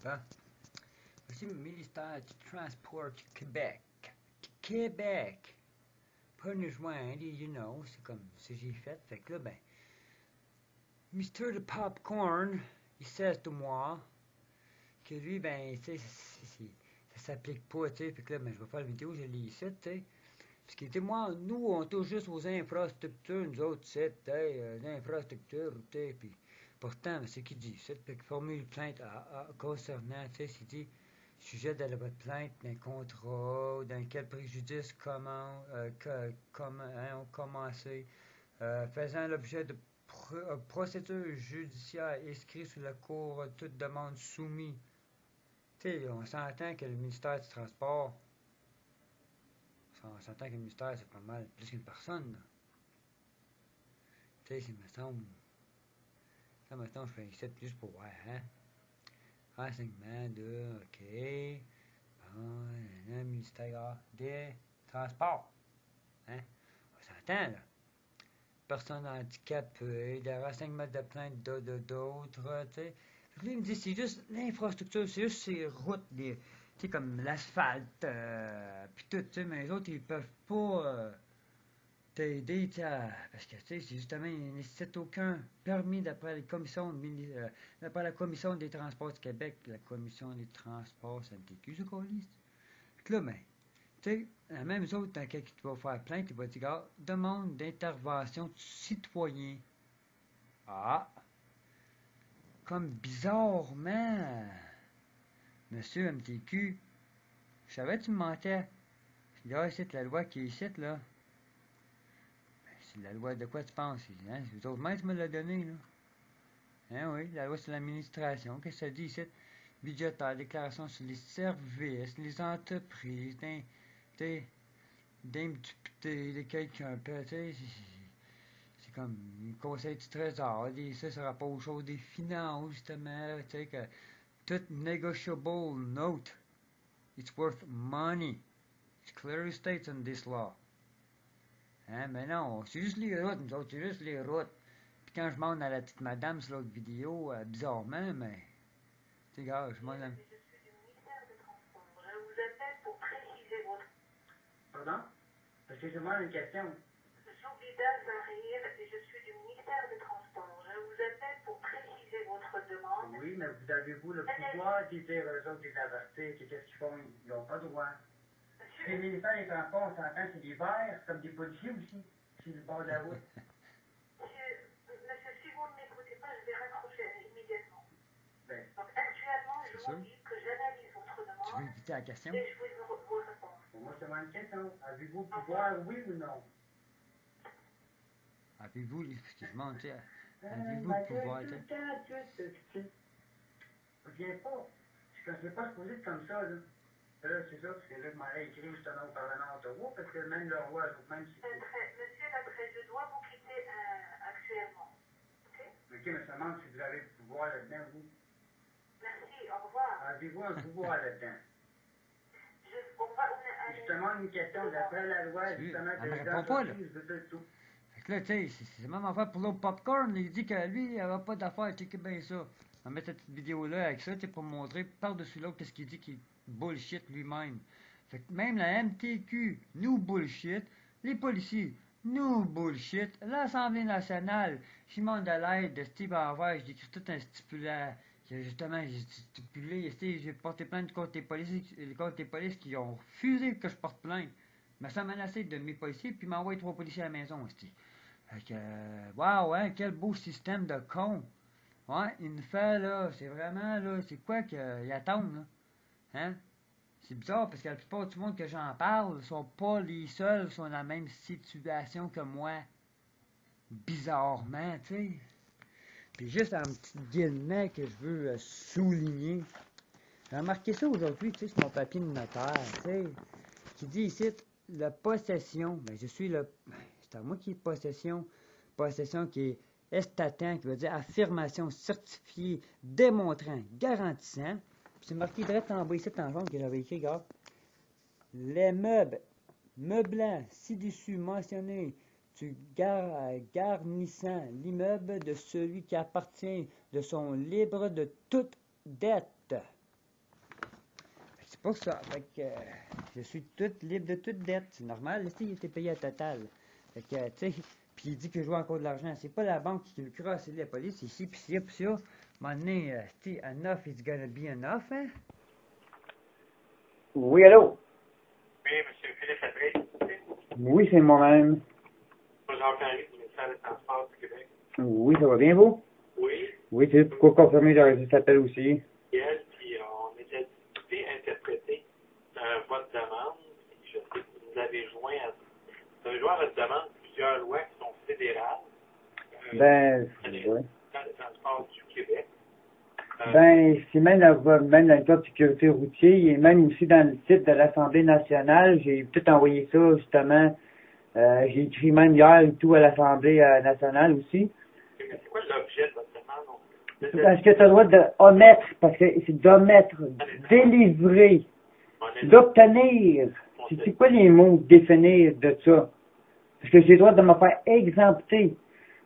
Bon. Voici le ministère du Transport du Québec. Québec! Pas nous joindre, you know, c'est comme ça que j'ai fait. Fait que là, ben, Mr. de Popcorn, il sait de moi que lui, ben, tu sais, ça s'applique pas, tu sais. Fait que là, ben, je vais faire la vidéo, je l'ai ici, tu sais. Parce que, tu sais, moi, nous, on touche juste aux infrastructures, nous autres, tu sais, l'infrastructure, tu sais, puis pourtant, ben, c'est qui dit, c'est fait que formule plainte concernant, tu sais, c'est dit, sujet de votre plainte d'un contrat, dans quel préjudice ont commencé, faisant l'objet de procédure judiciaire inscrite sur la Cour toute demande soumise. Tu sais, on s'entend que le ministère du Transport, on s'entend que le ministère, c'est pas mal plus qu'une personne. Tu sais, me semble. Là, maintenant, je fais ici juste pour voir, hein. Renseignement de, OK. Bon, le ministère des Transports. Hein? On s'entend, là. Personnes handicapées, des renseignements de plainte d'autres, tu sais. Puis là, il me dit, c'est juste l'infrastructure, c'est juste ces routes, tu sais, comme l'asphalte, puis tout, tu sais, mais les autres, ils peuvent pas t'aider, tu sais, parce que, tu sais, c'est justement, ils ne nécessitent aucun permis d'après d'après la Commission des Transports du Québec, la Commission des Transports SNTQ, c'est qu'on lit. Puis là, ben, tu sais, la même chose, quand quelqu'un qui va faire plainte, il va dire, ah, demande d'intervention du citoyen. Ah! Comme bizarrement, Monsieur MTQ, je savais que tu me mentais. Je dis, ah, c'est la loi qui est ici, là. Ben, c'est la loi de quoi tu penses? Hein? C'est vous autres mêmes qui me l'a donné, là. Hein, oui, la loi sur l'administration. Qu'est-ce que ça dit ici? Budgétaire, déclaration sur les services, les entreprises, des députés, de quelqu'un, tu sais, c'est comme le conseil du trésor, ça rapporte aux choses des finances, justement, tu sais, que tout negotiable note, it's worth money. It clearly states in this law. Hein, mais non, c'est juste les routes, nous autres, c'est juste les routes. Puis quand je demande à la petite madame sur l'autre vidéo, bizarrement, mais, tu sais, gars, je demande à... Pardon? Parce que je demande une question. Zoubida Zahir, et je suis du ministère des Transports. Je vous appelle pour préciser votre demande. Oui, mais vous avez-vous le pouvoir de dire aux autres des avertir que qu'est-ce qu'ils font? Ils n'ont pas le droit. Les ministères des Transports, on s'entend, c'est des verts, c'est comme des policiers aussi, sur le bord de la route. Monsieur, si vous ne m'écoutez pas, je vais raccrocher immédiatement. Ben, donc actuellement, je vous dis que j'analyse votre demande. Tu veux éviter la question? Et je vous réponds. Moi, je demande une question. Avez-vous le pouvoir, oui ou non? Avez-vous, excuse-moi, tu sais, avez-vous le pouvoir, tu sais? Viens pas. Je ne vais pas se poser comme ça, là. Là, c'est ça, parce que là, je m'en ai écrit justement au Parlement d'Ottawa, parce que même le roi, même si... Monsieur Lapré, je dois vous quitter actuellement. OK? OK, mais ça demande si vous avez le pouvoir là-dedans, vous. Merci, au revoir. Avez-vous un pouvoir là-dedans? Je demande une question d'après la loi, justement, de l'entreprise, de tout. Fait que là, tu sais, c'est même affaire pour l'autre popcorn, il dit que lui, il n'avait pas d'affaire, checker bien ça. On va mettre cette petite vidéo-là avec ça, tu sais, pour montrer par-dessus l'autre qu'est-ce qu'il dit qui bullshit lui-même. Fait que même la MTQ nous bullshit, les policiers nous bullshit, l'Assemblée nationale, Simon Delaide, de Steve Harvey, j'ai écrit tout un stipulat. Justement, j'ai stipulé, j'ai porté plainte contre les polices qui ont refusé que je porte plainte. Mais ça menacé de mes policiers, puis m'a envoyé 3 policiers à la maison, aussi. Fait que, waouh, hein, quel beau système de con. Ouais, il nous fait, là, c'est vraiment, là, c'est quoi qu'ils attendent, là? Hein? C'est bizarre, parce que la plupart du monde que j'en parle sont pas les seuls qui sont dans la même situation que moi. Bizarrement, tu sais. Puis juste un petit guillemet que je veux souligner. J'ai remarqué ça aujourd'hui, tu sais, sur mon papier de notaire, tu sais, qui dit ici, la possession, ben je suis le, c'est à moi qui est possession qui est estatant, qui veut dire affirmation certifiée, démontrant, garantissant. Puis c'est marqué direct en bas ici, en jaune, que j'avais écrit, regarde. Les meublants ci-dessus mentionnés, tu garnissant l'immeuble de celui qui appartient de son libre de toute dette. C'est pour ça. Fait que je suis tout libre de toute dette. C'est normal. Il était payé à total. Fait que, tu sais, puis il dit que je dois encore de l'argent. C'est pas la banque qui le croit, c'est la police. Ici, puis ça, puis ça. À un moment donné, enough is gonna be enough, hein? Oui, allô? Oui, M. Philippe Patrick. Oui, c'est moi-même. Jean-Henri du ministère des Transports du Québec. Oui, ça va bien, vous? Oui, Oui, c'est pourquoi confirmer, j'ai reçu cet appel aussi. elle, puis on était discuté, interprété votre demande. Je sais que vous avez joint à votre demande plusieurs lois qui sont fédérales. Ouais. Dans le transport du Québec. C'est même dans le code de sécurité routier et même aussi dans le site de l'Assemblée nationale. J'ai tout envoyé ça, justement. J'ai écrit même hier et tout à l'Assemblée nationale aussi. Mais c'est quoi l'objet de votre demande? Parce que tu as le droit d'omettre, parce que c'est d'omettre, délivrer, d'obtenir. C'est quoi les mots définir de ça? Parce que j'ai le droit de me faire exempter.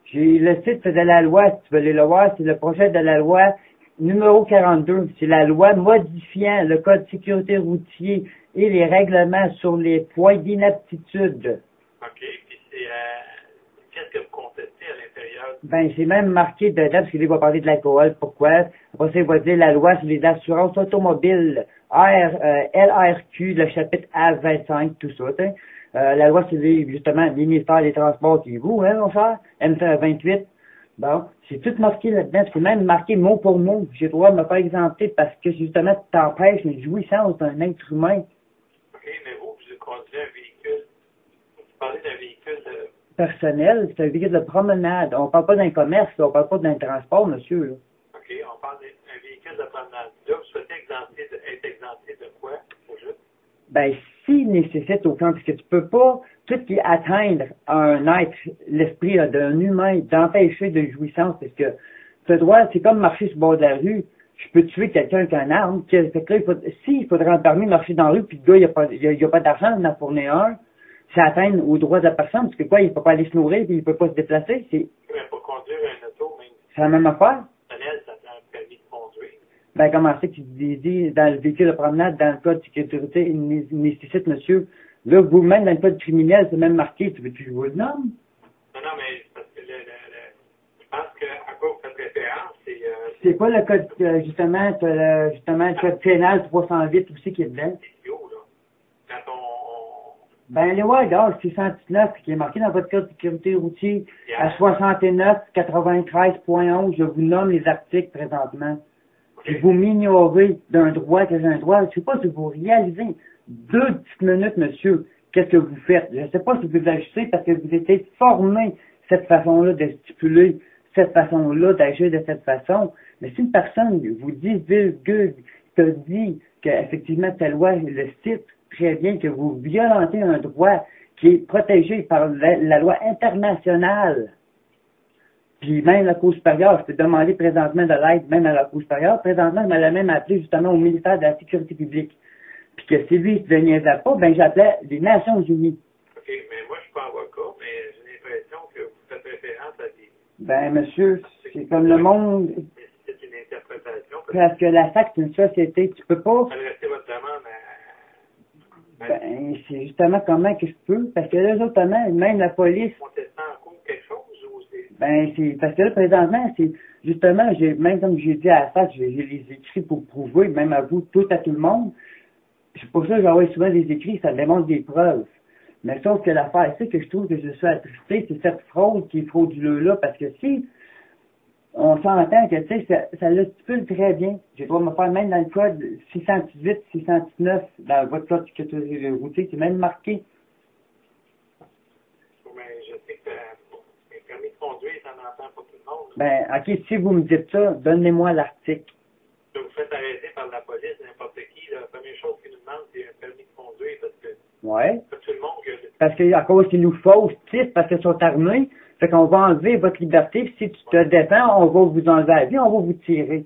J'ai le titre de la loi, si tu veux aller le voir, c'est le projet de la loi numéro 42. C'est la loi modifiant le code de sécurité routier et les règlements sur les points d'inaptitude. OK, puis c'est qu'est-ce que vous contestez à l'intérieur? C'est même marqué dedans, parce qu'il va parler de l'alcool. Pourquoi? Après ça, il va dire la loi sur les assurances automobiles, LRQ, le chapitre A25, tout ça, t'sais. La loi sur justement, le ministère des Transports, c'est vous, hein, mon cher? M28. Bon, c'est tout marqué là-dedans. C'est même marqué mot pour mot. J'ai le droit de me faire exempter parce que, justement, tu t'empêches une jouissance d'un être humain. OK, mais vous conduisez un véhicule. Vous parlez d'un véhicule personnel, c'est un véhicule de promenade. On parle pas d'un commerce, là. On parle pas d'un transport, monsieur, là. OK, on parle d'un véhicule de promenade. Là, vous souhaitez être exempté de quoi, au juste? S'il nécessite aucun, parce que tu peux pas, tout ce qui est atteindre un être, l'esprit d'un humain, d'empêcher de jouissance, parce que tu as droit, c'est comme marcher sur le bord de la rue. Je peux tuer quelqu'un avec un arme. Fait que là, s'il faudrait un permis de marcher dans la rue, puis le gars, il n'y a pas d'argent, il en fournit un, ça atteint aux droits de la personne, parce que quoi, il peut pas aller se nourrir, puis il peut pas se déplacer. Mais pour conduire un auto, même. C'est la même affaire? Ça prend un permis de conduire. Comment c'est que tu dis dans le véhicule de promenade, dans le code de sécurité, il nécessite, monsieur, là, vous-même, dans le code criminel, c'est même marqué, tu veux-tu que je vous le nomme? Non, mais parce que je pense que à quoi vous faites référence, c'est pas le code, justement, le code pénal 308 aussi qui est dedans. C'est bio, là. Quand les regarde, c'est 119 qui est marqué dans votre code de sécurité routier à 69 93.11, je vous nomme les articles présentement. Si vous m'ignorez d'un droit que j'ai un droit, je sais pas si vous réalisez 2 petites minutes, monsieur, qu'est-ce que vous faites. Je ne sais pas si vous agissez parce que vous êtes formé cette façon-là de stipuler, cette façon-là d'agir de cette façon. Mais si une personne vous dit, te dit qu'effectivement, telle loi le cite très bien, que vous violentez un droit qui est protégé par la loi internationale, puis même la Cour supérieure, je peux demander présentement de l'aide, même à la Cour supérieure. Présentement, je m'allais même appeler justement au ministère de la Sécurité publique. Puis que si lui, il ne niaisait pas, j'appelais les Nations Unies. OK, mais moi, je suis pas avocat, mais j'ai l'impression que vous faites référence à des... Monsieur, c'est comme le monde... C'est une interprétation. Parce que la fac, c'est une société, tu peux pas... Adresser votre demande à... c'est justement comment que je peux, parce que là, autrement, même la police... Contestant en cours quelque chose, ou c'est... c'est parce que là, présentement, c'est justement, même comme j'ai dit à la fac, j'ai les écrits pour prouver, même à vous, à tout le monde. C'est pour ça que j'envoie souvent des écrits, ça démontre des preuves. Mais sauf que l'affaire, c'est que je trouve que je suis attristé, c'est cette fraude qui est frauduleuse-là, parce que si on s'entend que, tu sais, ça le stipule très bien. Je dois me faire même dans le code 618, 619, dans votre code de routier, c'est même marqué. Mais je sais que le permis de conduire, ça n'entend pas tout le monde. OK, si vous me dites ça, donnez-moi l'article. Si vous faites arrêter par la police, n'importe qui, la première chose qu'ils nous demandent, c'est un permis de conduire, parce que pas tout le monde que... Parce que, à cause qu'ils nous faussent, parce qu'ils sont armés, fait qu'on va enlever votre liberté, puis si tu te défends, on va vous enlever la vie, on va vous tirer.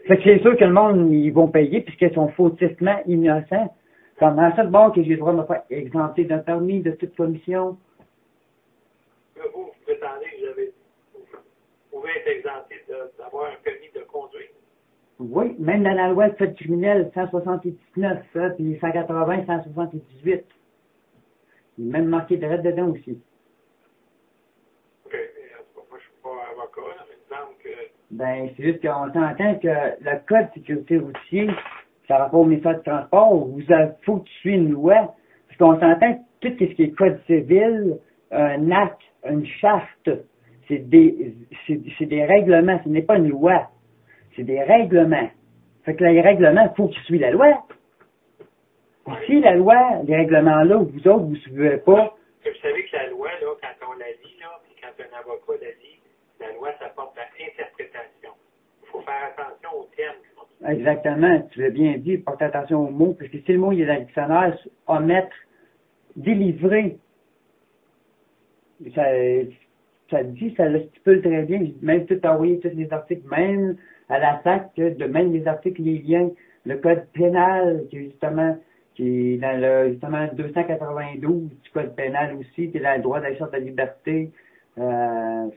Fait que c'est sûr que le monde, ils vont payer, puisqu'ils sont fautivement innocents. Comment ça, bon, que j'ai le droit de me faire exempter d'un permis de toute commission? Vous prétendez que vous pouvez être exempté d'avoir un permis de conduire? Oui, même dans la loi de code criminel 179, ça, puis 180, 178. Il est même marqué direct dedans aussi. OK. Moi, je suis pas avocat, là, mais il me semble que... Ben, c'est juste qu'on s'entend que le code de sécurité routier, par rapport au méthode de transport, faut que tu suives une loi. Parce qu'on s'entend que tout ce qui est code civil, un acte, une charte, c'est des règlements, ce n'est pas une loi. C'est des règlements. Fait que les règlements, il faut qu'ils suivent la loi. Si la loi, les règlements-là, vous autres, vous ne suivez pas. Vous savez que la loi, là, quand on la lit, là, puis quand un avocat la lit, la loi, ça porte à interprétation. Il faut faire attention aux termes qui sont utilisés. Exactement, tu l'as bien dit, porte attention aux mots, parce que si le mot il est dans le dictionnaire, omettre, délivrer, ça dit, ça le stipule très bien, même tout envoyer tous les articles, même à la SAC, même les articles, les liens, le code pénal, qui est dans le, justement, 292 du code pénal aussi, qui est dans le droit d'achat de la liberté, Mais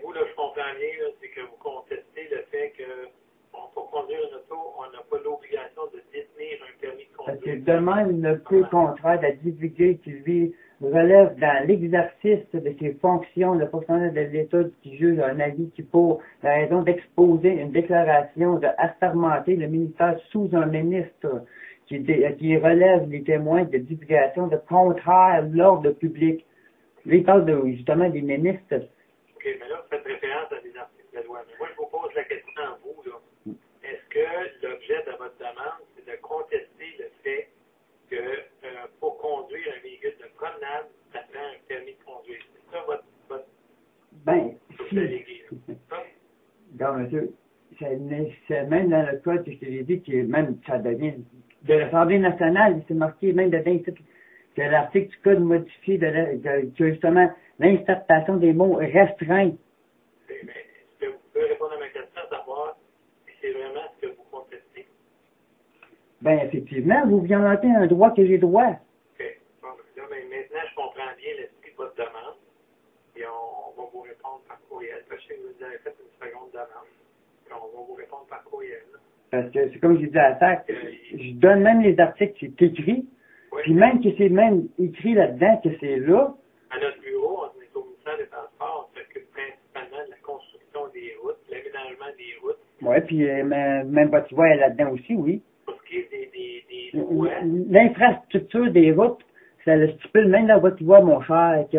vous, là, je comprends bien, là, c'est que vous contestez le fait que pour conduire une auto, on n'a pas l'obligation de détenir un permis de conduire. Parce que de même, le peu contraire de la divulguer qui lui relève dans l'exercice de ses fonctions, le fonctionnaire de l'État qui juge un avis qui, pour la raison d'exposer une déclaration, de assermenter le ministère sous un ministre qui relève les témoins de divulgation de contraire à l'ordre public. Lui, il parle justement des ministres. OK, mais là, vous faites référence à des articles de loi. Mais moi, je vous pose la question à vous, là. Est-ce que l'objet de votre demande, c'est de contester le fait que pour conduire un véhicule de promenade, ça prend un permis de conduire? C'est ça votre Ben, allégué, là? Non, monsieur, c'est même dans le code que je te l'ai dit, que même ça devient de l'Assemblée nationale, c'est marqué même dedans que l'article du code modifié que justement l'interprétation des mots restreint. Mais est-ce que vous pouvez répondre à ma question, savoir si c'est vraiment ce que vous contestez? Ben, effectivement, vous violentez un droit que j'ai droit. OK. Bon, là, mais maintenant, je comprends bien l'esprit de votre demande. Et on va vous répondre par courriel. Parce que vous avez fait une seconde demande. Et on va vous répondre par courriel. Parce que c'est comme je disais à la SAC, je donne même les articles, c'est écrit. Oui. Puis même que c'est même écrit là-dedans que c'est là. À notre bureau, on est au ministère des Transports, on s'occupe principalement de la construction des routes, l'aménagement des routes. Ouais, puis même votre voix est là-dedans aussi, oui. Pour ce qui est des lois. L'infrastructure des routes, ça le stipule même dans votre voix, mon cher, que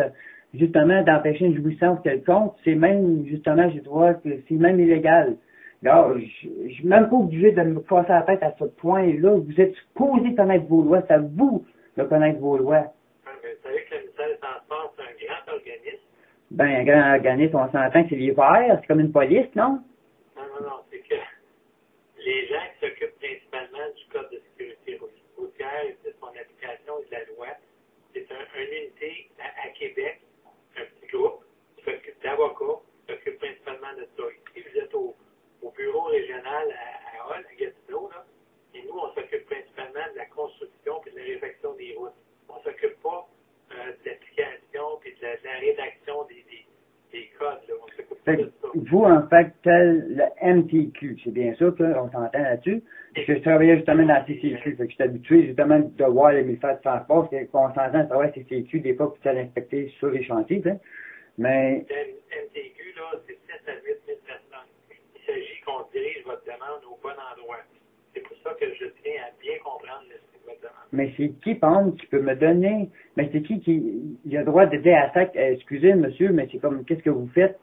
justement d'empêcher une jouissance quelconque, c'est même justement, je dois que c'est même illégal. Alors, je suis même pas obligé de me casser la tête à ce point-là. Vous êtes supposé connaître vos lois, c'est à vous de connaître vos lois. Vous savez que le ministère des Transports, c'est un grand organisme. Ben, un grand organisme, on s'entend que c'est les verts, c'est comme une police, non? Non, c'est que les gens qui s'occupent principalement du code de sécurité routière et de son application et de la loi, c'est une unité à Québec, un petit groupe qui s'occupe d'avocats, qui s'occupe principalement de ça. Ici, vous êtes au bureau régional à Hall, à Gatineau, là, et nous, on s'occupe principalement de la construction et de la réfection des routes. On ne s'occupe pas de l'application et de la rédaction des codes. Là. On s'occupe pas de ça. Vous, en fait, tel le MTQ, c'est bien sûr qu'on s'entend là-dessus. Parce que je travaillais justement dans la CCQ, fait que je suis habitué justement de voir les ministères de transport, qu'on s'entend de travailler à CCQ des fois pour aller inspecter sur les chantiers, hein. Mais... MTQ, là, c'est 7 à 8 000 personnes. Il s'agit qu'on dirige votre demande au bon endroit. C'est pour ça que je tiens à bien comprendre l'esprit de votre demande. Mais c'est qui, pense, qui peut me donner... Mais c'est qui il a le droit de dire à SAC, excusez, monsieur, mais c'est comme, qu'est-ce que vous faites?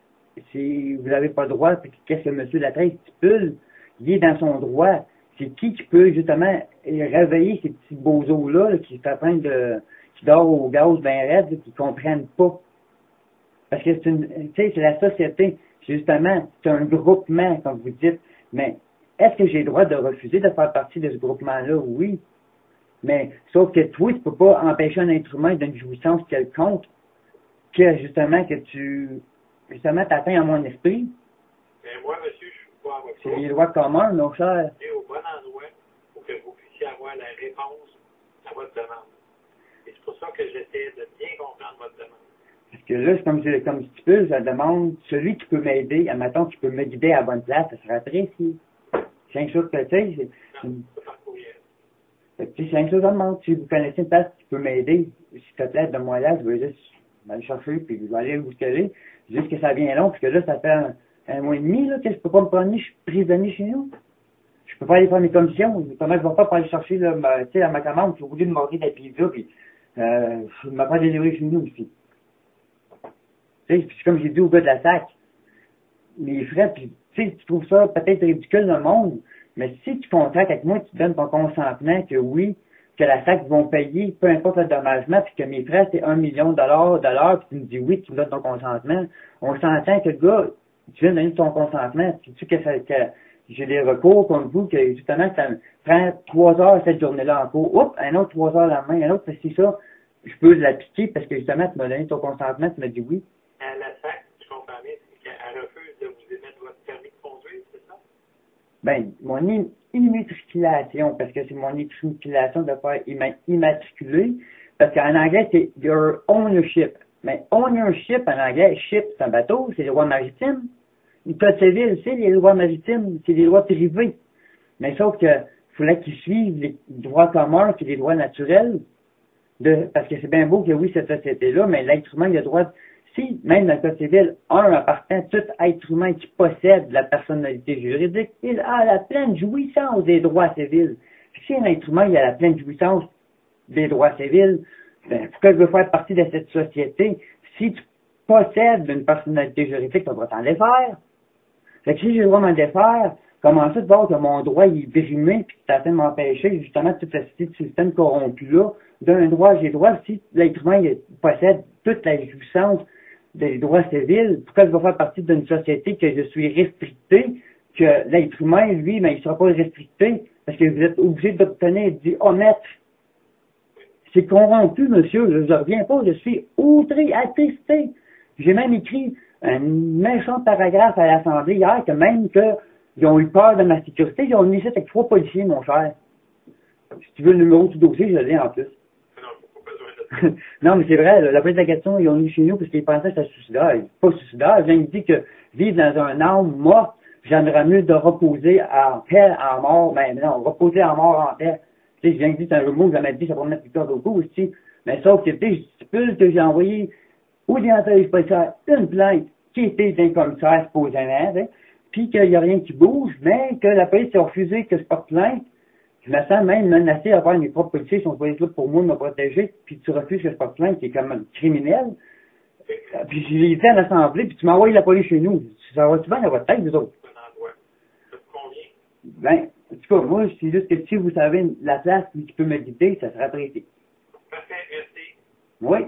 Si vous n'avez pas le droit, puis qu'est-ce que monsieur Latreille stipule? Il est dans son droit. C'est qui peut, justement, réveiller ces petits bozos-là, qui dorment au gaz bien raide, là, qui comprennent pas? Parce que c'est la société, justement, c'est un groupement, comme vous dites, mais est-ce que j'ai le droit de refuser de faire partie de ce groupement-là? Oui. Mais, sauf que toi, tu peux pas empêcher un être humain d'une jouissance quelconque, que justement, t'atteins à mon esprit. Mais moi, monsieur, je suis pas avocat. C'est les lois communes, mon cher. Et au bon endroit pour que vous puissiez avoir la réponse à votre demande. Et c'est pour ça que j'essaie de bien comprendre votre demande. Parce que là, comme je stipule, je demande celui qui peut m'aider, admettons, qui peut me guider à la bonne place, ça serait apprécié. C'est une chose que tu sais. C'est une chose à demander. Si vous connaissez une place qui peut m'aider, s'il te plaît, donne-moi là, je vais juste aller chercher, puis je vais aller où je vais. Juste que ça vient long, parce que là, ça fait un mois et demi là, que je peux pas me promener, je suis prisonnier chez nous. Je peux pas aller faire mes commissions. Comment je vais faire pour aller chercher là, ma commande, je suis obligé de m'ouvrir des pizzas, puis je ne m'ai pas délivré chez nous aussi. Tu sais, comme j'ai dit au gars de la SAC, mes frais, puis tu sais, tu trouves ça peut-être ridicule dans le monde, mais si tu contractes avec moi, tu donnes ton consentement que oui, que la SAC vont payer, peu importe le dommagement, puis que mes frais, c'est 1 million de dollars, puis tu me dis oui, tu me donnes ton consentement, on s'entend que le gars, tu viens de donner ton consentement, tu sais que j'ai des recours comme vous, que justement, ça me prend 3 heures cette journée-là en cours, oups, un autre 3 heures la main, un autre, c'est ça, je peux l'appliquer parce que justement, tu m'as donné ton consentement, tu m'as dit oui. À la SAC, je comprends bien, c'est qu'elle refuse de vous émettre votre permis de conduire, c'est ça? Ben, mon immatriculation, parce que c'est mon immatriculation de faire immatriculer, parce qu'en anglais, c'est your ownership. Mais ownership, en anglais, ship, c'est un bateau, c'est les lois maritimes. Le code civil, c'est les lois maritimes, c'est les lois privées. Mais sauf que, fallait qu'ils suivent les droits communs et les droits naturels. Parce que c'est bien beau que oui, cette société-là, mais l'être humain, il a le droit si, même dans le code civil, appartient tout être humain qui possède la personnalité juridique, il a la pleine jouissance des droits civils. Si un être humain il a la pleine jouissance des droits civils, ben, pourquoi je veux faire partie de cette société? Si tu possèdes une personnalité juridique, tu dois t'en défaire. Fait que si j'ai le droit de m'en défaire, comment ça de voir que mon droit il est brimé puis que tu as fait de m'empêcher justement tout ce système corrompu-là d'un droit, j'ai droit, si l'être humain il possède toute la jouissance des droits civils, pourquoi je vais faire partie d'une société que je suis restricté, que l'être humain, lui, ben, il ne sera pas restricté, parce que vous êtes obligé d'obtenir du omettre. C'est corrompu, monsieur, je ne reviens pas, je suis outré, attristé. J'ai même écrit un méchant paragraphe à l'Assemblée hier, que même qu'ils ont eu peur de ma sécurité, ils ont mis ça avec 3 policiers, mon cher. Si tu veux le numéro du dossier, je l'ai en plus. Non, mais c'est vrai, la première question, ils ont mis chez nous parce qu'ils pensaient que c'était suicidaire. Pas suicidaire, je viens de dire que vivre dans un âme morte, j'aimerais mieux de reposer en paix, en mort, ben non, reposer en mort en paix. Tu sais, je viens de dire, c'est un mot que j'avais dit, ça va me mettre plus tard au cou aussi. Mais sauf que, tu sais, je stipule que j'ai envoyé au directeur policier une plainte qui était d'un commissaire, supposément, puis qu'il n'y a rien qui bouge, mais que la police a refusé que je porte plainte. Je me sens même menacé à voir mes propres policiers qui sont pas là pour moi de me protéger, puis tu refuses que je porte plainte, qui est comme criminel. Puis je l'ai été à l'Assemblée, puis tu m'envoies la police chez nous. Ça va souvent dans votre tête, vous autres? Ben, en tout cas, moi, c'est juste que si vous savez la place qui peut me guider, ça serait apprécié. Parfait, merci. Oui.